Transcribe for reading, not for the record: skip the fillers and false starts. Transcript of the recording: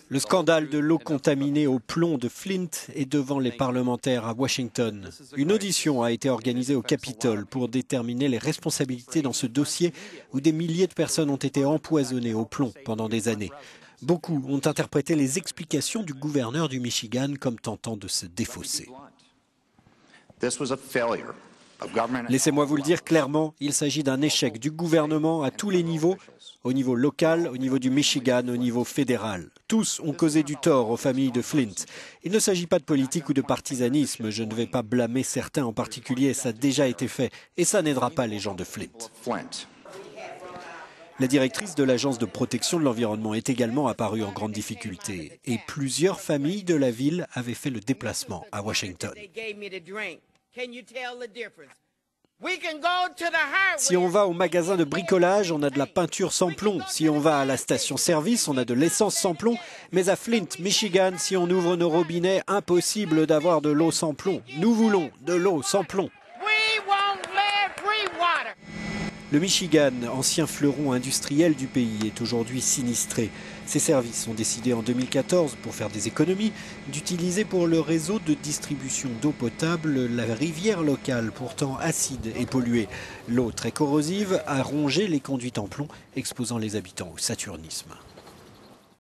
Le scandale de l'eau contaminée au plomb de Flint est devant les parlementaires à Washington. Une audition a été organisée au Capitole pour déterminer les responsabilités dans ce dossier où des milliers de personnes ont été empoisonnées au plomb pendant des années. Beaucoup ont interprété les explications du gouverneur du Michigan comme tentant de se défausser. Laissez-moi vous le dire clairement, il s'agit d'un échec du gouvernement à tous les niveaux, au niveau local, au niveau du Michigan, au niveau fédéral. Tous ont causé du tort aux familles de Flint. Il ne s'agit pas de politique ou de partisanisme, je ne vais pas blâmer certains en particulier, ça a déjà été fait, et ça n'aidera pas les gens de Flint. La directrice de l'Agence de protection de l'environnement est également apparue en grande difficulté, et plusieurs familles de la ville avaient fait le déplacement à Washington. Si on va au magasin de bricolage, on a de la peinture sans plomb. Si on va à la station-service, on a de l'essence sans plomb. Mais à Flint, Michigan, si on ouvre nos robinets, impossible d'avoir de l'eau sans plomb. Nous voulons de l'eau sans plomb. Le Michigan, ancien fleuron industriel du pays, est aujourd'hui sinistré. Ses services ont décidé en 2014, pour faire des économies, d'utiliser pour le réseau de distribution d'eau potable la rivière locale, pourtant acide et polluée. L'eau très corrosive a rongé les conduites en plomb, exposant les habitants au saturnisme.